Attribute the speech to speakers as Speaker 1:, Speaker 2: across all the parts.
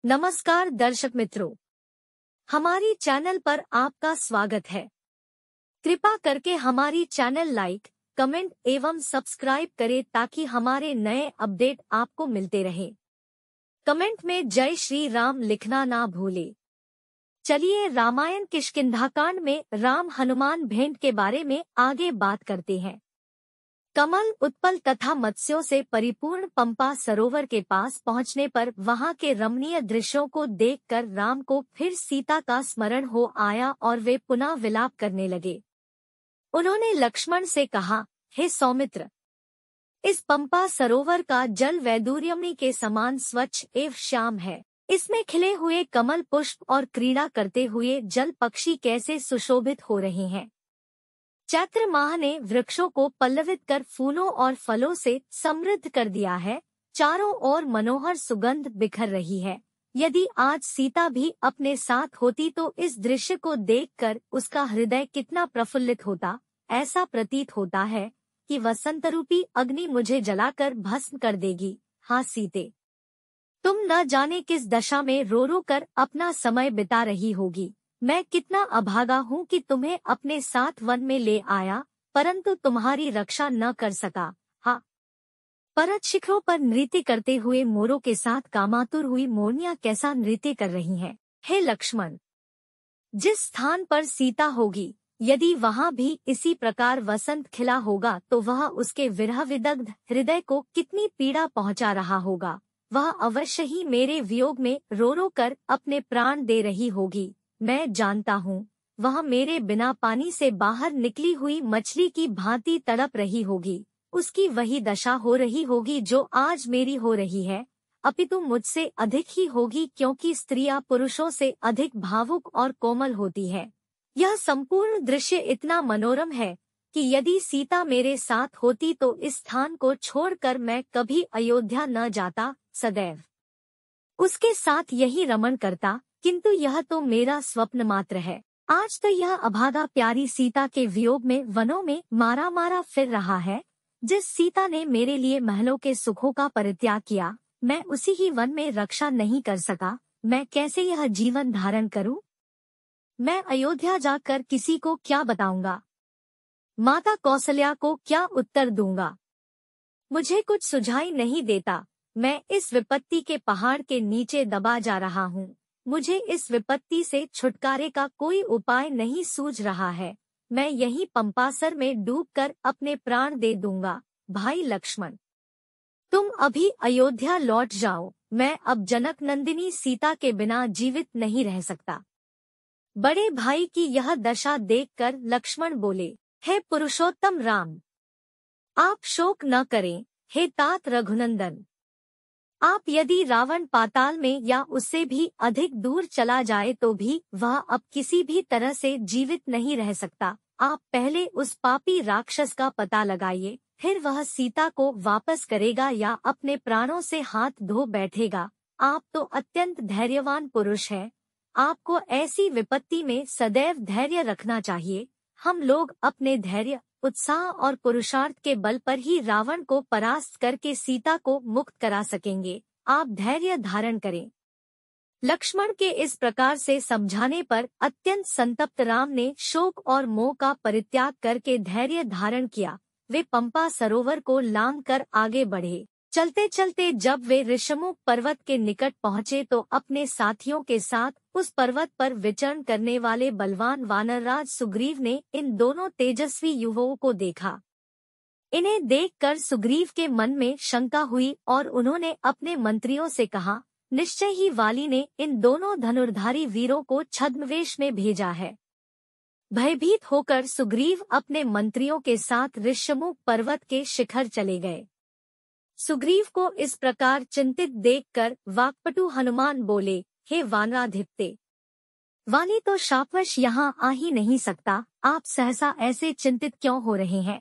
Speaker 1: नमस्कार दर्शक मित्रों, हमारी चैनल पर आपका स्वागत है। कृपा करके हमारी चैनल लाइक, कमेंट एवं सब्सक्राइब करें ताकि हमारे नए अपडेट आपको मिलते रहे। कमेंट में जय श्री राम लिखना ना भूले। चलिए रामायण किष्किंधाकांड में राम हनुमान भेंट के बारे में आगे बात करते हैं। कमल उत्पल तथा मत्स्यों से परिपूर्ण पंपा सरोवर के पास पहुंचने पर वहां के रमणीय दृश्यों को देखकर राम को फिर सीता का स्मरण हो आया और वे पुनः विलाप करने लगे। उन्होंने लक्ष्मण से कहा, हे सौमित्र, इस पंपा सरोवर का जल वैदूर्यमणि के समान स्वच्छ एवं श्याम है। इसमें खिले हुए कमल पुष्प और क्रीड़ा करते हुए जल पक्षी कैसे सुशोभित हो रहे हैं। चैत्र माह ने वृक्षों को पल्लवित कर फूलों और फलों से समृद्ध कर दिया है। चारों ओर मनोहर सुगंध बिखर रही है। यदि आज सीता भी अपने साथ होती तो इस दृश्य को देखकर उसका हृदय कितना प्रफुल्लित होता। ऐसा प्रतीत होता है कि वसंतरूपी अग्नि मुझे जलाकर भस्म कर देगी। हाँ सीते, तुम न जाने किस दशा में रो रो कर अपना समय बिता रही होगी। मैं कितना अभागा हूँ कि तुम्हें अपने साथ वन में ले आया, परंतु तुम्हारी रक्षा न कर सका। हाँ, पर्वत शिखरों पर नृत्य करते हुए मोरों के साथ कामातुर हुई मोरनियां कैसा नृत्य कर रही हैं। हे लक्ष्मण, जिस स्थान पर सीता होगी, यदि वहाँ भी इसी प्रकार वसंत खिला होगा तो वह उसके विरह विदग्ध हृदय को कितनी पीड़ा पहुँचा रहा होगा। वह अवश्य ही मेरे वियोग में रो रो कर अपने प्राण दे रही होगी। मैं जानता हूँ, वह मेरे बिना पानी से बाहर निकली हुई मछली की भांति तड़प रही होगी। उसकी वही दशा हो रही होगी जो आज मेरी हो रही है, अपितु मुझसे अधिक ही होगी, क्योंकि स्त्रियां पुरुषों से अधिक भावुक और कोमल होती है। यह संपूर्ण दृश्य इतना मनोरम है कि यदि सीता मेरे साथ होती तो इस स्थान को छोड़कर मैं कभी अयोध्या न जाता, सदैव उसके साथ यही रमण करता। किंतु यह तो मेरा स्वप्न मात्र है। आज तो यह अभागा प्यारी सीता के वियोग में वनों में मारा मारा फिर रहा है। जिस सीता ने मेरे लिए महलों के सुखों का परित्याग किया, मैं उसी ही वन में रक्षा नहीं कर सका। मैं कैसे यह जीवन धारण करूं? मैं अयोध्या जाकर किसी को क्या बताऊंगा? माता कौशल्या को क्या उत्तर दूंगा? मुझे कुछ सुझाई नहीं देता। मैं इस विपत्ति के पहाड़ के नीचे दबा जा रहा हूँ। मुझे इस विपत्ति से छुटकारे का कोई उपाय नहीं सूझ रहा है। मैं यहीं पंपासर में डूबकर अपने प्राण दे दूंगा। भाई लक्ष्मण, तुम अभी अयोध्या लौट जाओ। मैं अब जनक नंदिनी सीता के बिना जीवित नहीं रह सकता। बड़े भाई की यह दशा देखकर लक्ष्मण बोले, हे पुरुषोत्तम राम, आप शोक न करें। हे तात रघुनंदन, आप यदि रावण पाताल में या उससे भी अधिक दूर चला जाए तो भी वह अब किसी भी तरह से जीवित नहीं रह सकता। आप पहले उस पापी राक्षस का पता लगाइए, फिर वह सीता को वापस करेगा या अपने प्राणों से हाथ धो बैठेगा। आप तो अत्यंत धैर्यवान पुरुष हैं। आपको ऐसी विपत्ति में सदैव धैर्य रखना चाहिए। हम लोग अपने धैर्य, उत्साह और पुरुषार्थ के बल पर ही रावण को परास्त करके सीता को मुक्त करा सकेंगे। आप धैर्य धारण करें। लक्ष्मण के इस प्रकार से समझाने पर अत्यंत संतप्त राम ने शोक और मोह का परित्याग करके धैर्य धारण किया। वे पंपा सरोवर को लांघ कर आगे बढ़े। चलते चलते जब वे ऋषमुख पर्वत के निकट पहुँचे तो अपने साथियों के साथ उस पर्वत पर विचरण करने वाले बलवान वानरराज सुग्रीव ने इन दोनों तेजस्वी युवाओं को देखा। इन्हें देखकर सुग्रीव के मन में शंका हुई और उन्होंने अपने मंत्रियों से कहा, निश्चय ही वाली ने इन दोनों धनुर्धारी वीरों को छद्मवेश में भेजा है। भयभीत होकर सुग्रीव अपने मंत्रियों के साथ ऋषमुख पर्वत के शिखर चले गए। सुग्रीव को इस प्रकार चिंतित देखकर वाक्पटु हनुमान बोले, हे वानराधिपते, वाली तो शापवश यहाँ आ ही नहीं सकता। आप सहसा ऐसे चिंतित क्यों हो रहे हैं?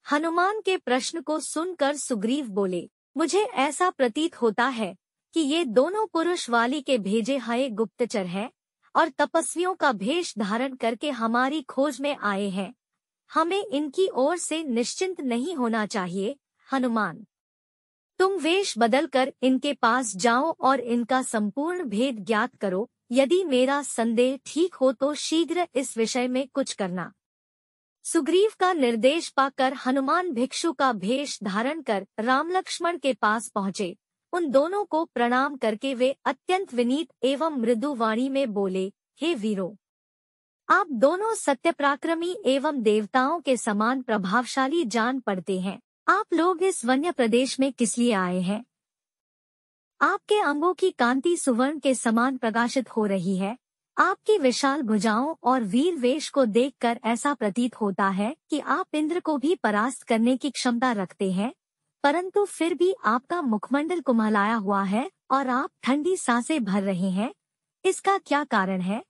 Speaker 1: हनुमान के प्रश्न को सुनकर सुग्रीव बोले, मुझे ऐसा प्रतीत होता है कि ये दोनों पुरुष वाली के भेजे हुए गुप्तचर हैं और तपस्वियों का भेष धारण करके हमारी खोज में आए हैं। हमें इनकी ओर से निश्चिंत नहीं होना चाहिए। हनुमान, तुम वेश बदलकर इनके पास जाओ और इनका संपूर्ण भेद ज्ञात करो। यदि मेरा संदेह ठीक हो तो शीघ्र इस विषय में कुछ करना। सुग्रीव का निर्देश पाकर हनुमान भिक्षु का भेष धारण कर राम लक्ष्मण के पास पहुँचे। उन दोनों को प्रणाम करके वे अत्यंत विनीत एवं मृदु वाणी में बोले, हे वीरों, आप दोनों सत्यपराक्रमी एवं देवताओं के समान प्रभावशाली जान पड़ते हैं। आप लोग इस वन्य प्रदेश में किस लिए आए हैं? आपके अंगों की कांति सुवर्ण के समान प्रकाशित हो रही है। आपकी विशाल भुजाओं और वीर वेश को देखकर ऐसा प्रतीत होता है कि आप इंद्र को भी परास्त करने की क्षमता रखते हैं, परंतु फिर भी आपका मुखमंडल कुम्हलाया हुआ है और आप ठंडी सांसें भर रहे हैं। इसका क्या कारण है?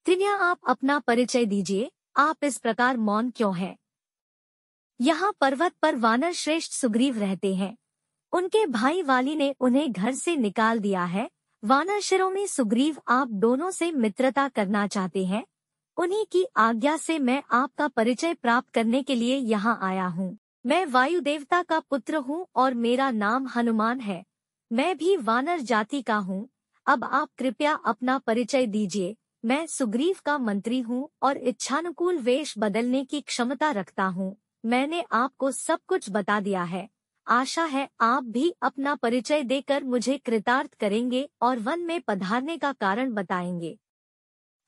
Speaker 1: कृपया आप अपना परिचय दीजिए। आप इस प्रकार मौन क्यों हैं? यहाँ पर्वत पर वानर श्रेष्ठ सुग्रीव रहते हैं। उनके भाई वाली ने उन्हें घर से निकाल दिया है। वानर शिरोमणि सुग्रीव आप दोनों से मित्रता करना चाहते हैं। उन्हीं की आज्ञा से मैं आपका परिचय प्राप्त करने के लिए यहाँ आया हूँ। मैं वायु देवता का पुत्र हूँ और मेरा नाम हनुमान है। मैं भी वानर जाति का हूँ। अब आप कृपया अपना परिचय दीजिए। मैं सुग्रीव का मंत्री हूँ और इच्छानुकूल वेश बदलने की क्षमता रखता हूँ। मैंने आपको सब कुछ बता दिया है। आशा है आप भी अपना परिचय देकर मुझे कृतार्थ करेंगे और वन में पधारने का कारण बताएंगे।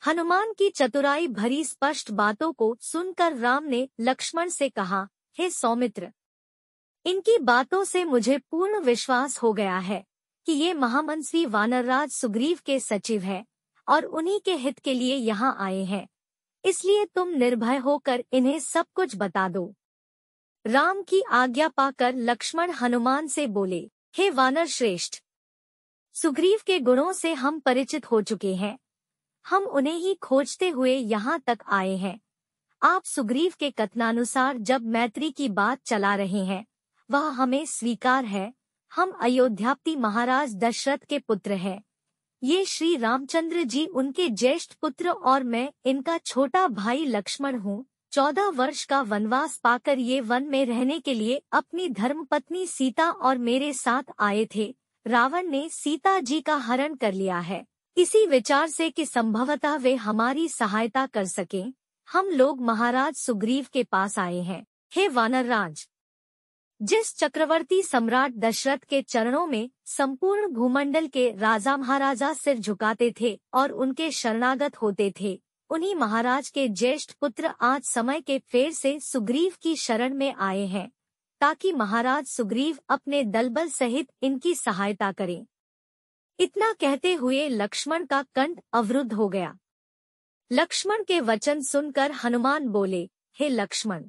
Speaker 1: हनुमान की चतुराई भरी स्पष्ट बातों को सुनकर राम ने लक्ष्मण से कहा, हे सौमित्र, इनकी बातों से मुझे पूर्ण विश्वास हो गया है कि ये महामनस्वी वानरराज सुग्रीव के सचिव है और उन्हीं के हित के लिए यहाँ आए हैं। इसलिए तुम निर्भय होकर इन्हें सब कुछ बता दो। राम की आज्ञा पाकर लक्ष्मण हनुमान से बोले, हे वानर श्रेष्ठ, सुग्रीव के गुणों से हम परिचित हो चुके हैं। हम उन्हें ही खोजते हुए यहाँ तक आए हैं। आप सुग्रीव के कथनानुसार जब मैत्री की बात चला रहे हैं, वह हमें स्वीकार है। हम अयोध्यापति महाराज दशरथ के पुत्र हैं। ये श्री रामचंद्र जी उनके ज्येष्ठ पुत्र और मैं इनका छोटा भाई लक्ष्मण हूँ। 14 वर्ष का वनवास पाकर ये वन में रहने के लिए अपनी धर्मपत्नी सीता और मेरे साथ आए थे। रावण ने सीता जी का हरण कर लिया है। इसी विचार से कि संभवतः वे हमारी सहायता कर सकें, हम लोग महाराज सुग्रीव के पास आए हैं। हे वानरराज, जिस चक्रवर्ती सम्राट दशरथ के चरणों में संपूर्ण भूमंडल के राजा महाराजा सिर झुकाते थे और उनके शरणागत होते थे, उन्हीं महाराज के ज्येष्ठ पुत्र आज समय के फेर से सुग्रीव की शरण में आए हैं, ताकि महाराज सुग्रीव अपने दलबल सहित इनकी सहायता करें। इतना कहते हुए लक्ष्मण का कंठ अवरुद्ध हो गया। लक्ष्मण के वचन सुनकर हनुमान बोले, हे लक्ष्मण,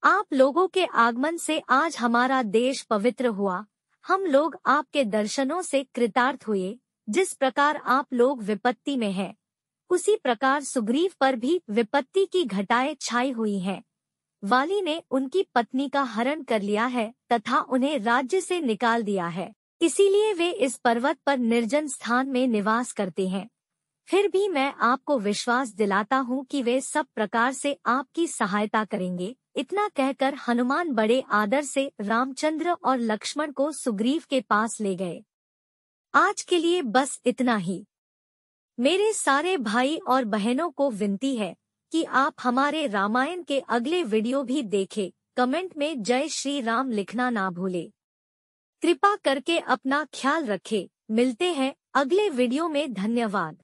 Speaker 1: आप लोगों के आगमन से आज हमारा देश पवित्र हुआ। हम लोग आपके दर्शनों से कृतार्थ हुए। जिस प्रकार आप लोग विपत्ति में हैं, उसी प्रकार सुग्रीव पर भी विपत्ति की घटाएं छाई हुई हैं। वाली ने उनकी पत्नी का हरण कर लिया है तथा उन्हें राज्य से निकाल दिया है। इसीलिए वे इस पर्वत पर निर्जन स्थान में निवास करते हैं। फिर भी मैं आपको विश्वास दिलाता हूँ कि वे सब प्रकार से आपकी सहायता करेंगे। इतना कहकर हनुमान बड़े आदर से रामचंद्र और लक्ष्मण को सुग्रीव के पास ले गए। आज के लिए बस इतना ही। मेरे सारे भाई और बहनों को विनती है कि आप हमारे रामायण के अगले वीडियो भी देखें। कमेंट में जय श्री राम लिखना ना भूले। कृपा करके अपना ख्याल रखें। मिलते हैं अगले वीडियो में। धन्यवाद।